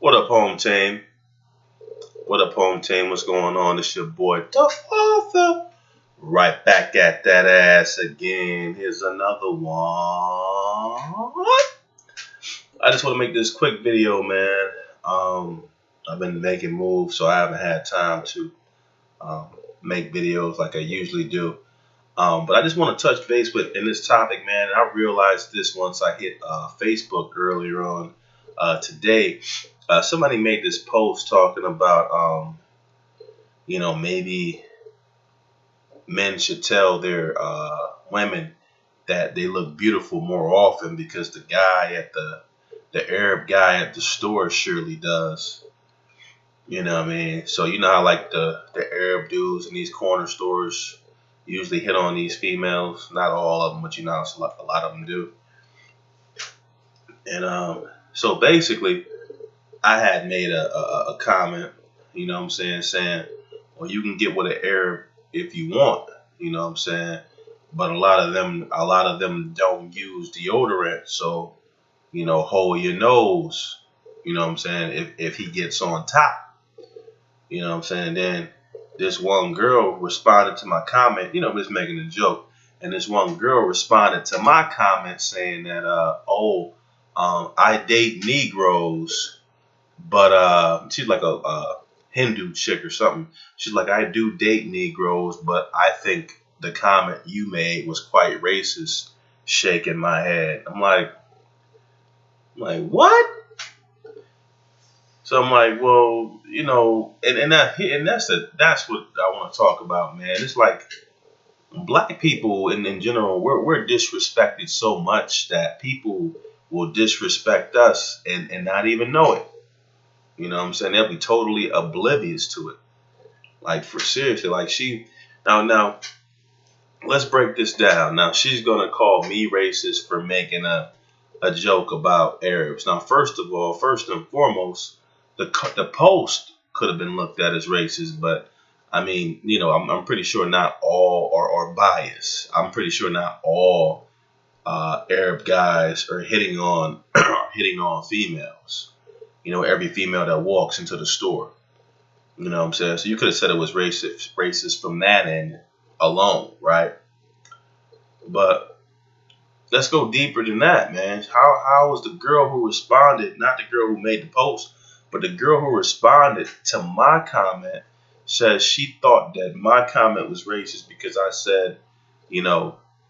What up, home team? What up, home team? What's going on? It's your boy, the Father. Right back at that ass again. Here's another one. I just want to make this quick video, man. I've been making moves, so I haven't had time to make videos like I usually do. But I just want to touch base in this topic, man. I realized this once I hit Facebook earlier on today. Somebody made this post talking about, maybe men should tell their women that they look beautiful more often because the Arab guy at the store surely does. You know what I mean? So you know how like the Arab dudes in these corner stores usually hit on these females. Not all of them, but a lot of them do. And so basically, I had made a comment, you know what I'm saying, well, you can get with an Arab if you want, you know what I'm saying, but a lot of them don't use deodorant, so, hold your nose, you know what I'm saying, if he gets on top, you know what I'm saying. Then this one girl responded to my comment, just making a joke, and this one girl responded to my comment saying that, I date Negroes. But she's like a Hindu chick or something. She's like, I do date Negroes, but I think the comment you made was quite racist. Shaking my head. I'm like, what? So I'm like, well, that's what I want to talk about, man. It's like black people in general, we're disrespected so much that people will disrespect us and not even know it. You know what I'm saying? They'll be totally oblivious to it. Like, for seriously, like now, let's break this down. Now, she's going to call me racist for making a joke about Arabs. Now, first and foremost, the post could have been looked at as racist, but I mean, I'm pretty sure not all are biased. I'm pretty sure not all Arab guys are hitting on females. Every female that walks into the store. You know what I'm saying? So you could have said it was racist from that end alone, right? But let's go deeper than that, man. How was the girl who responded, not the girl who made the post, but the girl who responded to my comment, says she thought that my comment was racist because I said,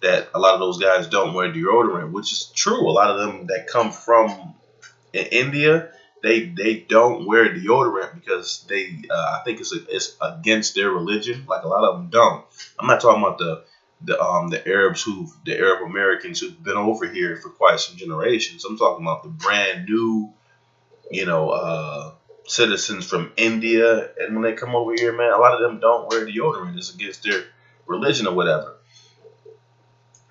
that a lot of those guys don't wear deodorant, which is true. A lot of them that come from India, they don't wear deodorant because I think it's against their religion. Like, a lot of them don't. I'm not talking about the Arab Americans who've been over here for quite some generations. I'm talking about the brand new, citizens from India. And when they come over here, man, a lot of them don't wear deodorant. It's against their religion or whatever.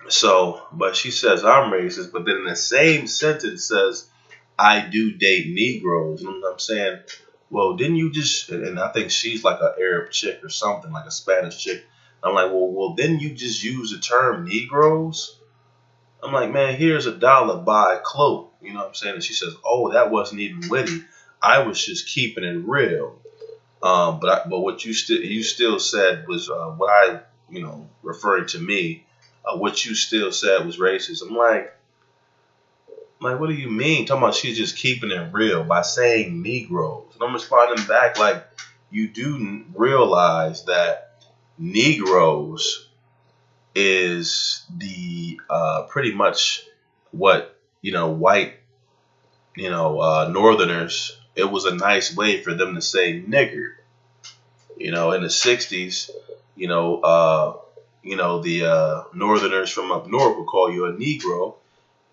So, but she says I'm racist, but then in the same sentence says, I do date Negroes. And I'm saying, well, didn't you just, and I think she's like an Arab chick or something, like a Spanish chick. I'm like, well, didn't you just use the term Negroes? I'm like, man, here's $1, buy a cloak. You know what I'm saying? And she says, oh, that wasn't even witty. I was just keeping it real. But what you still said was what I, referring to me, what you still said was racist. I'm like, what do you mean? Talking about she's just keeping it real by saying Negroes. And I'm responding back like, you do realize that Negroes is the pretty much what, white, Northerners, it was a nice way for them to say nigger. In the 60s, the Northerners from up north would call you a Negro.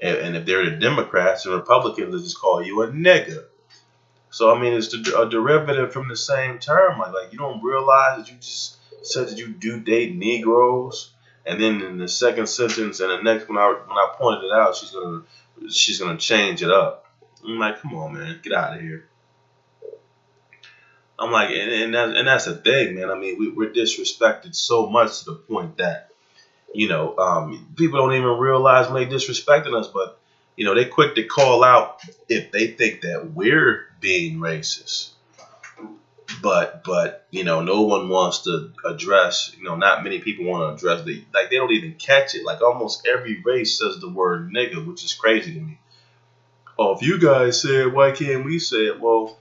And if they're the Democrats and Republicans, they just call you a nigger. So, I mean, it's a derivative from the same term. Like you don't realize that you just said that you do date Negroes. And then in the second sentence and the next, when I pointed it out, she's gonna change it up. I'm like, come on, man, get out of here. I'm like, and that's the thing, man. I mean, we're disrespected so much to the point that, people don't even realize when they disrespecting us. But they quick to call out if they think that we're being racist. But no one wants to address. Not many people want to address they don't even catch it. Like almost every race says the word nigga, which is crazy to me. Oh, if you guys say it, why can't we say it? Well,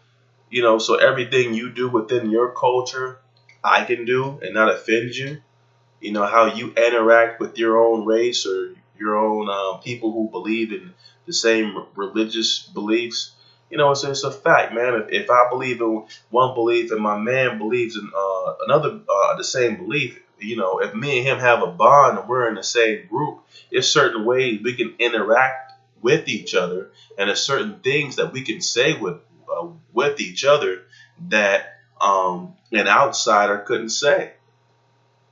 so everything you do within your culture, I can do and not offend you. How you interact with your own race or your own people who believe in the same religious beliefs. It's a fact, man. If I believe in one belief and my man believes in another, the same belief, if me and him have a bond and we're in the same group, there's certain ways we can interact with each other, and there's certain things that we can say with each other that an outsider couldn't say.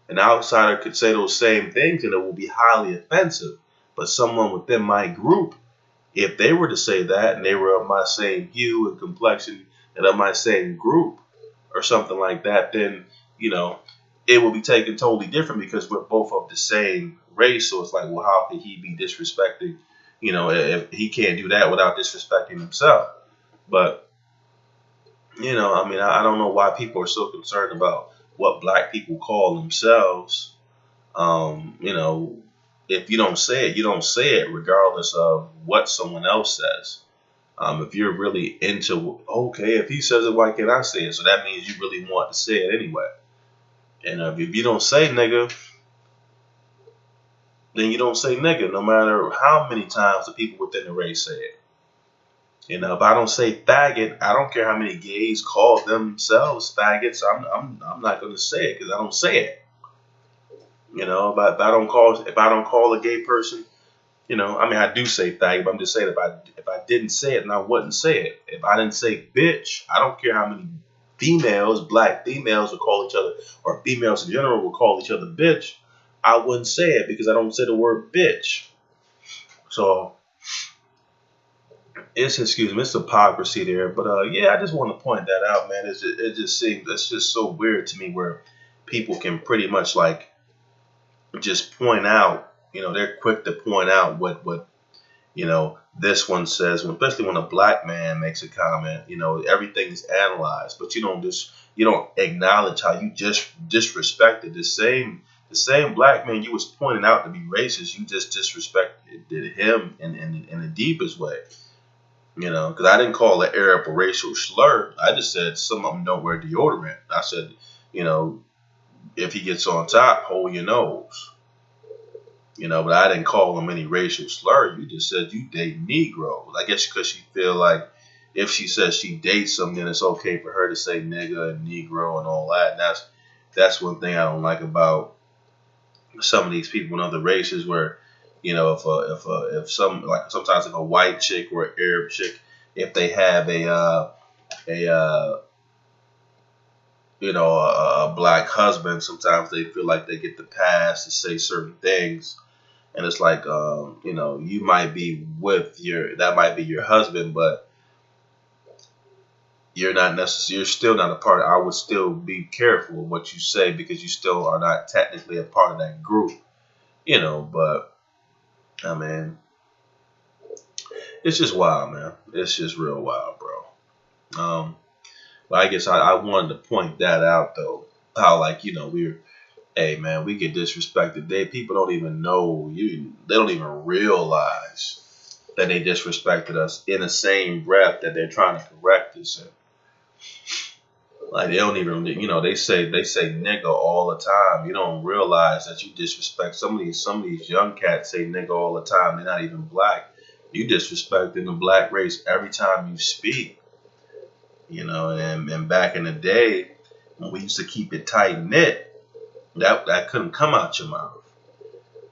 An outsider could say those same things and it will be highly offensive. But someone within my group, if they were to say that and they were of my same hue and complexion and of my same group or something like that, then, it will be taken totally different because we're both of the same race. So it's like, well, how can he be disrespecting, if he can't do that without disrespecting himself? But, I don't know why people are so concerned about what black people call themselves. If you don't say it, you don't say it, regardless of what someone else says. If you're really into, okay, if he says it, why can't I say it? So that means you really want to say it anyway. And if you don't say nigga, then you don't say nigga, no matter how many times the people within the race say it. If I don't say faggot, I don't care how many gays call themselves faggots. I'm not going to say it because I don't say it. If I don't call a gay person, I do say faggot, but I'm just saying if I didn't say it, then I wouldn't say it. If I didn't say bitch, I don't care how many black females would call each other, or females in general would call each other bitch. I wouldn't say it because I don't say the word bitch. So it's hypocrisy there. But I just want to point that out, man. It just seems it's just so weird to me where people can pretty much like just point out, they're quick to point out what this one says, especially when a black man makes a comment. Everything's analyzed, but you don't acknowledge how you just disrespected the same black man you was pointing out to be racist. You just disrespected him in the deepest way. Because I didn't call the Arab a racial slur. I just said some of them don't wear deodorant. I said, if he gets on top, hold your nose. But I didn't call him any racial slur. You just said you date Negroes. I guess because she feel like if she says she dates them, then it's okay for her to say nigga and Negro and all that. And that's one thing I don't like about some of these people in other races where, if sometimes if a white chick or an Arab chick, if they have a black husband, sometimes they feel like they get the pass to say certain things. And it's like, you might be that might be your husband, but you're still not a part. I would still be careful of what you say because you still are not technically a part of that group, but I mean, it's just wild, man. It's just real wild, bro. But I guess I wanted to point that out though, how hey man, we get disrespected. People don't even know you. They don't even realize that they disrespected us in the same breath that they're trying to correct us in. Like they don't even, they say nigga all the time. You don't realize that you disrespect some of these young cats say nigga all the time. They're not even black. You disrespecting the black race every time you speak. And back in the day when we used to keep it tight knit, that couldn't come out your mouth.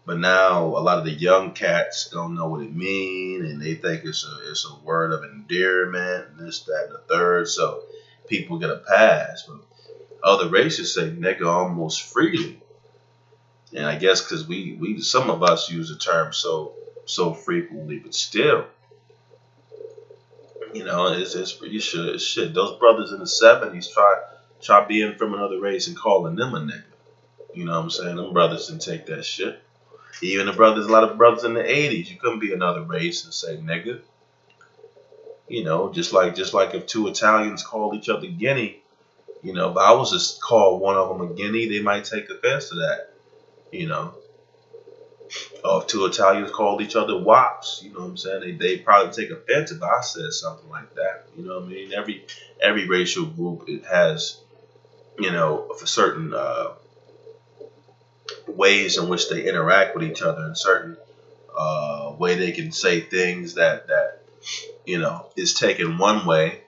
But now a lot of the young cats don't know what it means, and they think it's a word of endearment and this, that, and the third. So people get a pass. But other races say nigga almost freely. And I guess because we some of us use the term so frequently, but still, it's pretty sure shit. Those brothers in the 70s try being from another race and calling them a nigga. You know what I'm saying? Them brothers didn't take that shit. Even the brothers, a lot of brothers in the 80s, you couldn't be another race and say nigga. You know, just like if two Italians call each other Guinea, you know, if I was to call one of them a Guinea, they might take offense to that. You know, or if two Italians called each other wops, you know what I'm saying? They probably take offense if I said something like that. You know what I mean? Every racial group, it has, you know, for certain ways in which they interact with each other, and certain way they can say things that you know is taken one way.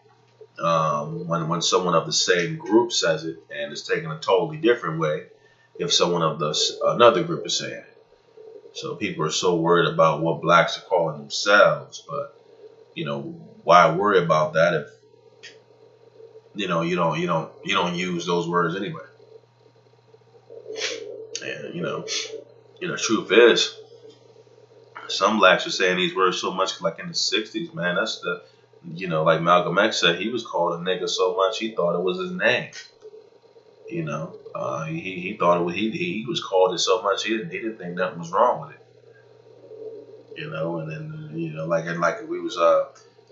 When someone of the same group says it, and it's taken a totally different way if someone of another group is saying it. So people are so worried about what blacks are calling themselves, but you know, why worry about that if you know you don't use those words anyway? And truth is, some blacks are saying these words so much, like in the '60s, man. That's the, like Malcolm X said, he was called a nigga so much he thought it was his name. You know, he thought it was, he was called it so much he didn't think nothing was wrong with it. You know, and then like we was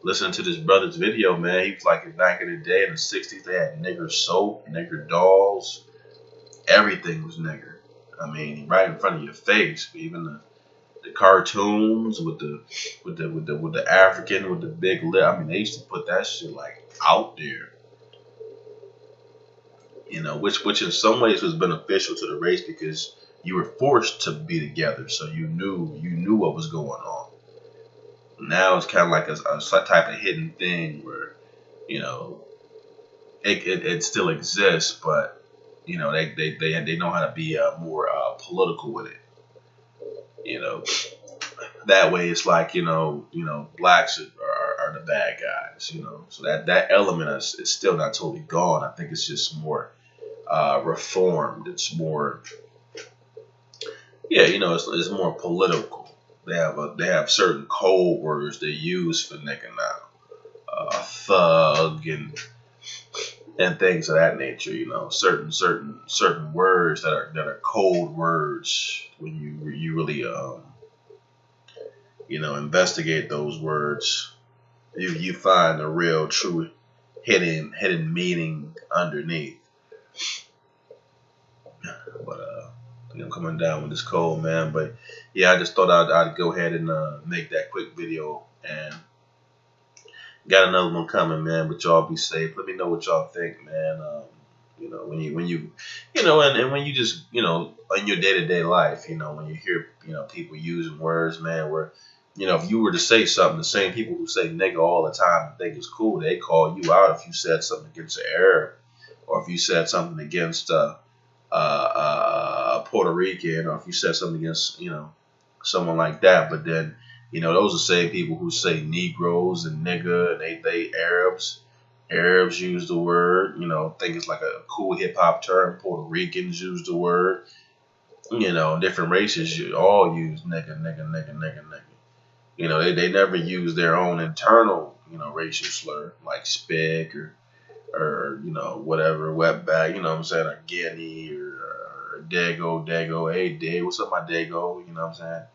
listening to this brother's video, man. He was like, back in the day in the '60s, they had nigger soap, nigger dolls, everything was nigger. I mean, right in front of your face. Even the cartoons with the African with the big lip. I mean, they used to put that shit like out there. You know, which in some ways was beneficial to the race because you were forced to be together, so you knew what was going on. Now it's kind of like a type of hidden thing where, you know, it still exists, but you know they know how to be more political with it. You know, that way it's like blacks are the bad guys. You know, so that element is still not totally gone. I think it's just more reformed. It's more, it's more political. They have certain code words they use for nigga now, thug and things of that nature. You know, certain words that are code words when you really investigate those words, you find a real true hidden meaning underneath. But I think I'm coming down with this cold, man. But yeah, I just thought I'd go ahead and make that quick video, and got another one coming, man. But y'all be safe. Let me know what y'all think, man. When you and when you just in your day-to-day life, when you hear people using words, man, where if you were to say something, the same people who say nigga all the time and think it's cool, they call you out if you said something against an Arab, or if you said something against Puerto Rican, or if you said something against someone like that. But then those are the same people who say Negroes and nigga, and they Arabs use the word, think it's like a cool hip hop term. Puerto Ricans use the word, different races all use nigga. They never use their own internal, racial slur like spick or whatever, wetback, what I'm saying, or guinea or dago, hey Dag, what's up my dago, what I'm saying,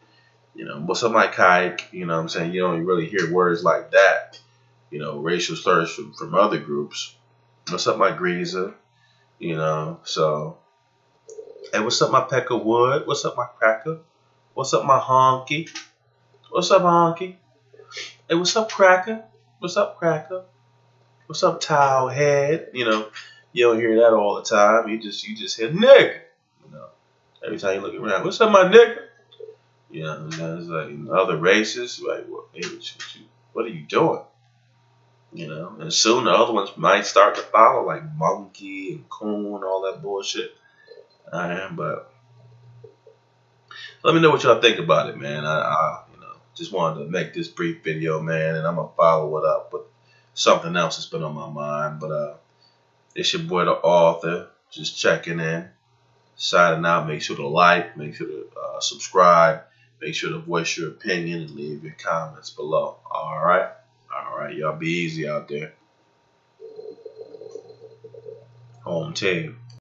what's up my kike, what I'm saying, you don't really hear words like that, racial slurs from other groups. What's up my greaser, so, hey, what's up my peck of wood, what's up my cracker, what's up my honky, what's up honky, hey, what's up cracker, what's up cracker, what's up, towel head? You don't hear that all the time. You just hear nigga. Every time you look around, what's up, my nigga? It's like other races, like, hey, what are you doing? And soon the other ones might start to follow, like monkey and coon, all that bullshit. But let me know what y'all think about it, man. I just wanted to make this brief video, man, and I'm gonna follow it up with something else that's been on my mind. But it's your boy the author, just checking in, signing out. Make sure to like, make sure to subscribe, make sure to voice your opinion and leave your comments below. All right, y'all be easy out there. Home team.